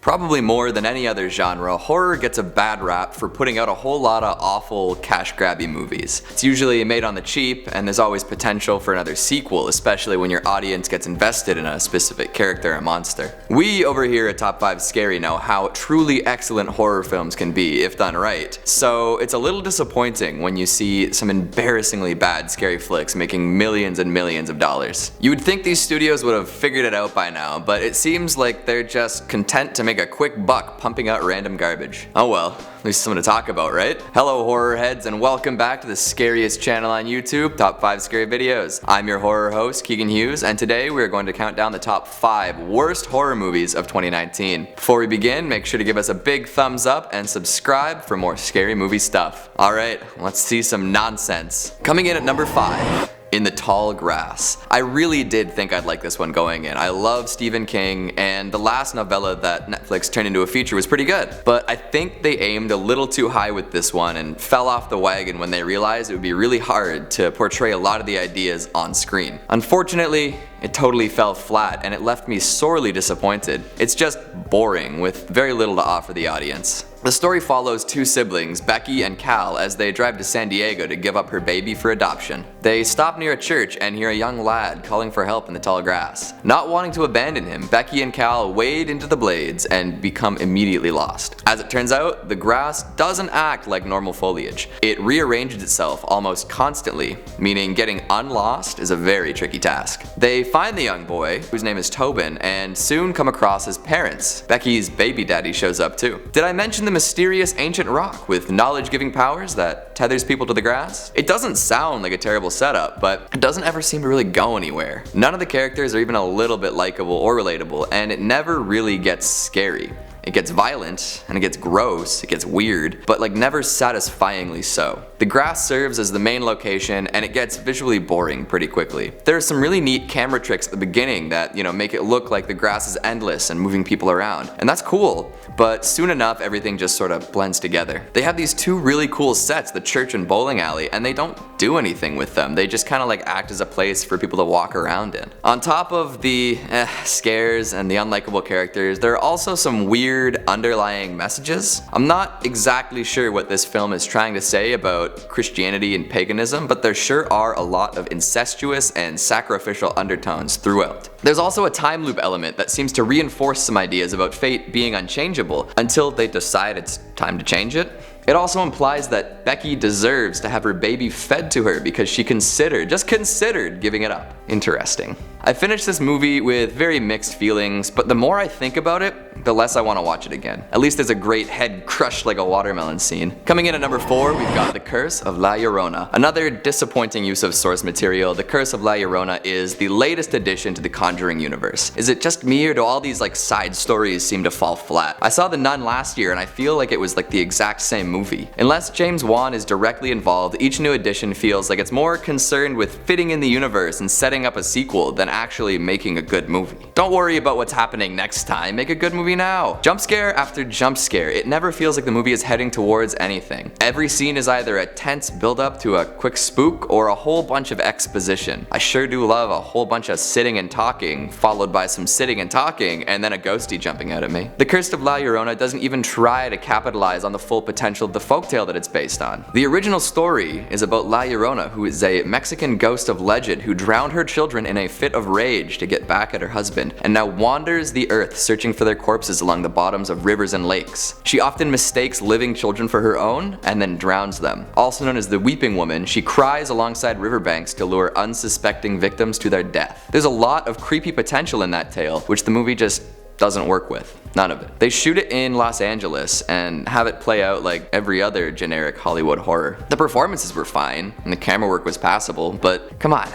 Probably more than any other genre, horror gets a bad rap for putting out a whole lot of awful cash-grabby movies. It's usually made on the cheap, and there's always potential for another sequel, especially when your audience gets invested in a specific character or monster. We over here at Top 5 Scary know how truly excellent horror films can be if done right, so it's a little disappointing when you see some embarrassingly bad scary flicks making millions and millions of dollars. You would think these studios would have figured it out by now, but it seems like they're just content to make a quick buck pumping out random garbage. Oh well, at least something to talk about, right? Hello horror heads, and welcome back to the scariest channel on YouTube, Top 5 Scary Videos. I'm your horror host, Keegan Hughes, and today we're going to count down the top 5 worst horror movies of 2019. Before we begin, make sure to give us a big thumbs up and subscribe for more scary movie stuff. Alright, let's see some nonsense. Coming in at number 5. In the Tall Grass. I really did think I'd like this one going in. I love Stephen King, and the last novella that Netflix turned into a feature was pretty good. But I think they aimed a little too high with this one and fell off the wagon when they realized it would be really hard to portray a lot of the ideas on screen. Unfortunately, it totally fell flat and it left me sorely disappointed. It's just boring with very little to offer the audience. The story follows two siblings, Becky and Cal, as they drive to San Diego to give up her baby for adoption. They stop near a church and hear a young lad calling for help in the tall grass. Not wanting to abandon him, Becky and Cal wade into the blades and become immediately lost. As it turns out, the grass doesn't act like normal foliage. It rearranges itself almost constantly, meaning getting unlost is a very tricky task. They find the young boy, whose name is Tobin, and soon come across his parents. Becky's baby daddy shows up too. Did I mention the mysterious ancient rock with knowledge-giving powers that tethers people to the grass? It doesn't sound like a terrible setup, but it doesn't ever seem to really go anywhere. None of the characters are even a little bit likable or relatable, and it never really gets scary. It gets violent, and it gets gross, it gets weird, but like never satisfyingly so. The grass serves as the main location, and it gets visually boring pretty quickly. There are some really neat camera tricks at the beginning that, make it look like the grass is endless and moving people around, and that's cool, but soon enough everything just sort of blends together. They have these two really cool sets, the church and bowling alley, and they don't do anything with them. They just kind of like act as a place for people to walk around in. On top of the scares and the unlikable characters, there are also some weird underlying messages. I'm not exactly sure what this film is trying to say about Christianity and paganism, but there sure are a lot of incestuous and sacrificial undertones throughout. There's also a time loop element that seems to reinforce some ideas about fate being unchangeable until they decide it's time to change it. It also implies that Becky deserves to have her baby fed to her because she just considered giving it up. Interesting. I finished this movie with very mixed feelings, but the more I think about it, the less I want to watch it again. At least there's a great head crushed like a watermelon scene. Coming in at number 4, we've got The Curse of La Llorona. Another disappointing use of source material. The Curse of La Llorona is the latest addition to the Conjuring universe. Is it just me, or do all these side stories seem to fall flat? I saw The Nun last year and I feel like it was the exact same movie. Unless James Wan is directly involved, each new edition feels like it's more concerned with fitting in the universe and setting up a sequel than actually making a good movie. Don't worry about what's happening next time, make a good movie now. Jump scare after jump scare, it never feels like the movie is heading towards anything. Every scene is either a tense build up to a quick spook or a whole bunch of exposition. I sure do love a whole bunch of sitting and talking, followed by some sitting and talking, and then a ghostie jumping out at me. The Curse of La Llorona doesn't even try to capitalize on the full potential of the folktale that it's based on. The original story is about La Llorona, who is a Mexican ghost of legend who drowned her children in a fit of rage to get back at her husband, and now wanders the earth searching for their corpses along the bottoms of rivers and lakes. She often mistakes living children for her own and then drowns them. Also known as the Weeping Woman, she cries alongside riverbanks to lure unsuspecting victims to their death. There's a lot of creepy potential in that tale, which the movie just doesn't work with. None of it. They shoot it in Los Angeles and have it play out like every other generic Hollywood horror. The performances were fine and the camera work was passable, but come on.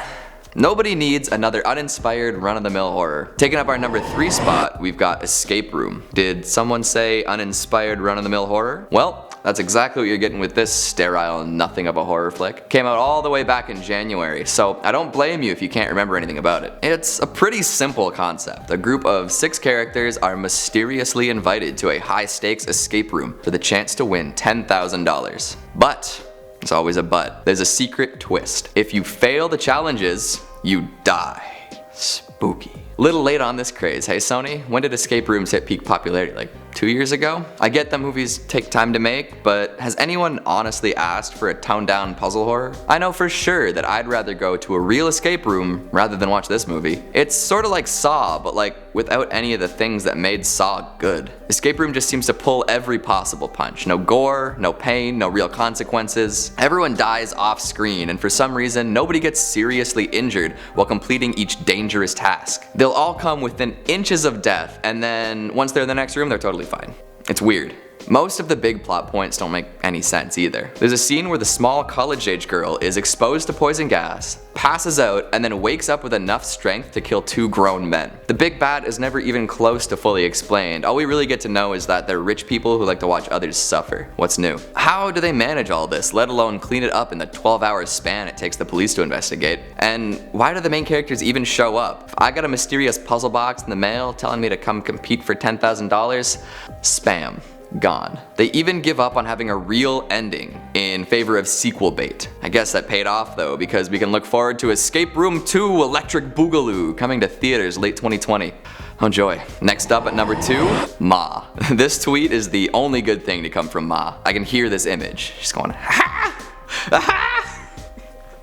Nobody needs another uninspired run-of-the-mill horror. Taking up our number 3 spot, we've got Escape Room. Did someone say uninspired run-of-the-mill horror? Well, that's exactly what you're getting with this sterile nothing of a horror flick. Came out all the way back in January, so I don't blame you if you can't remember anything about it. It's a pretty simple concept. A group of 6 characters are mysteriously invited to a high-stakes escape room for the chance to win $10,000. But there's always a but. There's a secret twist. If you fail the challenges, you die. Spooky. Little late on this craze, hey Sony? When did escape rooms hit peak popularity? Like 2 years ago. I get that movies take time to make, but has anyone honestly asked for a toned down puzzle horror? I know for sure that I'd rather go to a real escape room rather than watch this movie. It's sort of like Saw, but like without any of the things that made Saw good. Escape Room just seems to pull every possible punch. No gore, no pain, no real consequences. Everyone dies off screen, and for some reason nobody gets seriously injured while completing each dangerous task. They'll all come within inches of death, and then once they're in the next room, they're totally fine. It's weird. Most of the big plot points don't make any sense either. There's a scene where the small college-age girl is exposed to poison gas, passes out, and then wakes up with enough strength to kill 2 grown men. The big bad is never even close to fully explained. All we really get to know is that they're rich people who like to watch others suffer. What's new? How do they manage all this, let alone clean it up in the 12-hour span it takes the police to investigate? And why do the main characters even show up? If I got a mysterious puzzle box in the mail telling me to come compete for $10,000, spam. Gone. They even give up on having a real ending in favor of sequel bait. I guess that paid off though, because we can look forward to Escape Room 2 Electric Boogaloo coming to theaters late 2020. Enjoy. Next up at number 2, Ma. This tweet is the only good thing to come from Ma. I can hear this image. She's going, ha! Ha!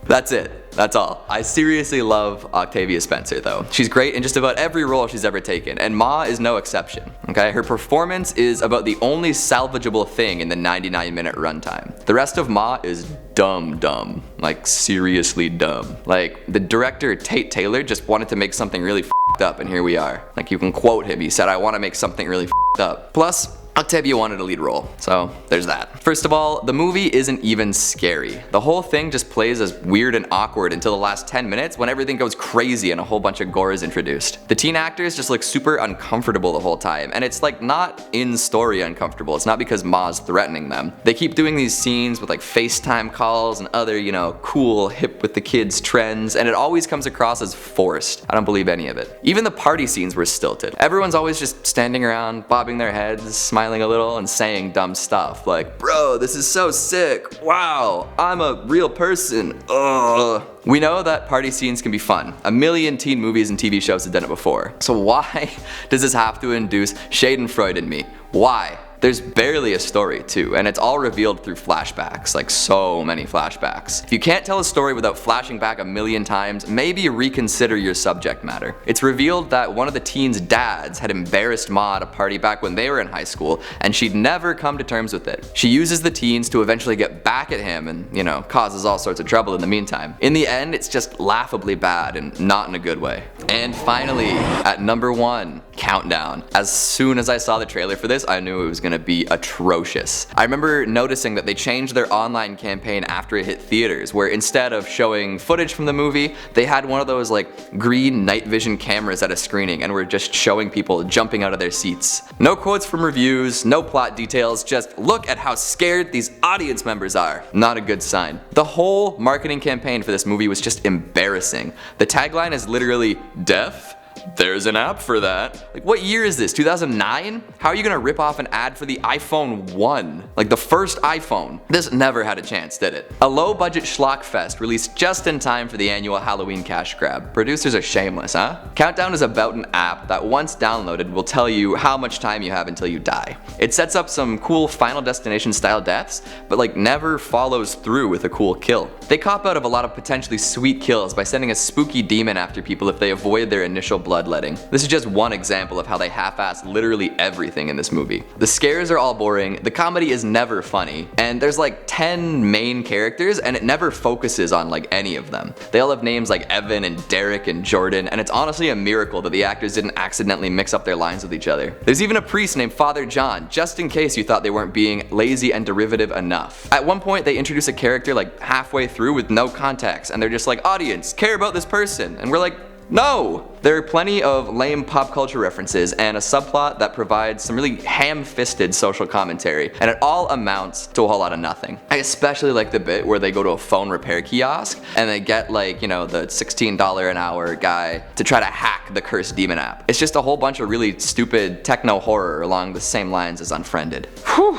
That's it. That's all. I seriously love Octavia Spencer though. She's great in just about every role she's ever taken, and Ma is no exception. Okay, her performance is about the only salvageable thing in the 99-minute runtime. The rest of Ma is dumb. Like seriously dumb. Like the director Tate Taylor just wanted to make something really f***ed up, and here we are. Like you can quote him, he said, "I want to make something really f***ed up." Plus, Octavia wanted a lead role, so there's that. First of all, the movie isn't even scary. The whole thing just plays as weird and awkward until the last 10 minutes when everything goes crazy and a whole bunch of gore is introduced. The teen actors just look super uncomfortable the whole time, and it's like not in story uncomfortable. It's not because Ma's threatening them. They keep doing these scenes with like FaceTime calls and other, cool hip with the kids trends, and it always comes across as forced. I don't believe any of it. Even the party scenes were stilted. Everyone's always just standing around, bobbing their heads, smiling a little and saying dumb stuff like, "Bro, this is so sick. Wow, I'm a real person. Ugh." We know that party scenes can be fun. A million teen movies and TV shows have done it before. So why does this have to induce Schadenfreude in me? Why? There's barely a story too, and it's all revealed through flashbacks, like so many flashbacks. If you can't tell a story without flashing back a million times, maybe reconsider your subject matter. It's revealed that one of the teens' dads had embarrassed Ma at a party back when they were in high school, and she'd never come to terms with it. She uses the teens to eventually get back at him and, causes all sorts of trouble in the meantime. In the end, it's just laughably bad and not in a good way. And finally, at number 1, Countdown. As soon as I saw the trailer for this, I knew it was gonna be atrocious. I remember noticing that they changed their online campaign after it hit theaters, where instead of showing footage from the movie, they had one of those green night vision cameras at a screening and were just showing people jumping out of their seats. No quotes from reviews, no plot details, just look at how scared these audience members are. Not a good sign. The whole marketing campaign for this movie was just embarrassing. The tagline is literally, "Deaf? There's an app for that." Like, what year is this? 2009? How are you gonna rip off an ad for the iPhone 1? Like the first iPhone. This never had a chance, did it? A low-budget schlock fest released just in time for the annual Halloween cash grab. Producers are shameless, huh? Countdown is about an app that once downloaded will tell you how much time you have until you die. It sets up some cool Final Destination style deaths, but never follows through with a cool kill. They cop out of a lot of potentially sweet kills by sending a spooky demon after people if they avoid their initial bloodletting. This is just one example of how they half-ass literally everything in this movie. The scares are all boring, the comedy is never funny, and there's 10 main characters and it never focuses on any of them. They all have names like Evan and Derek and Jordan, and it's honestly a miracle that the actors didn't accidentally mix up their lines with each other. There's even a priest named Father John, just in case you thought they weren't being lazy and derivative enough. At one point they introduce a character halfway through with no context, and they're just like, "Audience, care about this person," and we're like, no! There are plenty of lame pop culture references and a subplot that provides some really ham-fisted social commentary, and it all amounts to a whole lot of nothing. I especially like the bit where they go to a phone repair kiosk and they get the $16 an hour guy to try to hack the cursed demon app. It's just a whole bunch of really stupid techno horror along the same lines as Unfriended. Whew,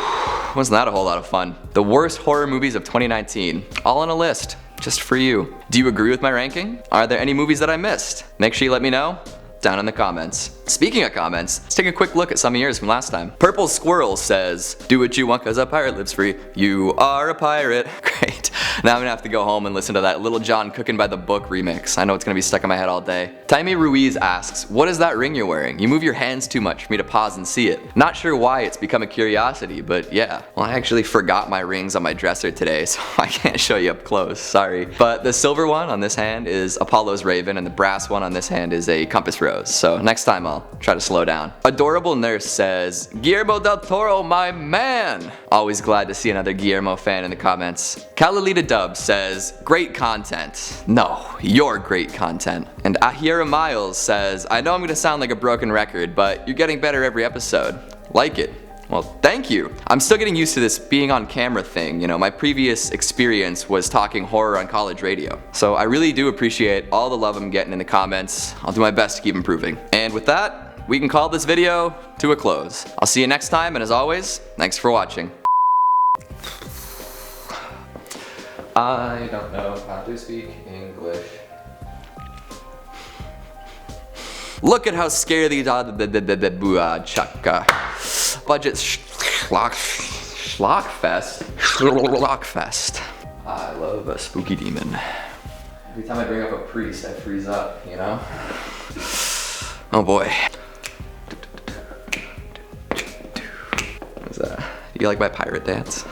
wasn't that a whole lot of fun? The worst horror movies of 2019, all on a list. Just for you. Do you agree with my ranking? Are there any movies that I missed? Make sure you let me know. down in the comments. Speaking of comments, let's take a quick look at some of yours from last time. Purple Squirrel says, do what you want cause a pirate lives free. You are a pirate. Great. Now I'm gonna have to go home and listen to that Little John Cooking by the Book remix. I know it's gonna be stuck in my head all day. Taime Ruiz asks, what is that ring you're wearing? You move your hands too much for me to pause and see it. Not sure why it's become a curiosity, but yeah. Well, I actually forgot my rings on my dresser today, so I can't show you up close, sorry. But the silver one on this hand is Apollo's Raven, and the brass one on this hand is a Compass Rose. So next time I'll try to slow down. Adorable Nurse says, Guillermo del Toro, my man! Always glad to see another Guillermo fan in the comments. Calalita Dub says, great content. No, you're great content. And Ahira Miles says, I know I'm gonna sound like a broken record, but you're getting better every episode. Like it. Well, thank you. I'm still getting used to this being on camera thing. You know, my previous experience was talking horror on college radio. So I really do appreciate all the love I'm getting in the comments. I'll do my best to keep improving. And with that, we can call this video to a close. I'll see you next time, and as always, thanks for watching. I don't know how to speak English. Look at how scary the chaka. Budget schlockfest. I love a spooky demon. Every time I bring up a priest, I freeze up, you know? Oh boy. What's that? You like my pirate dance?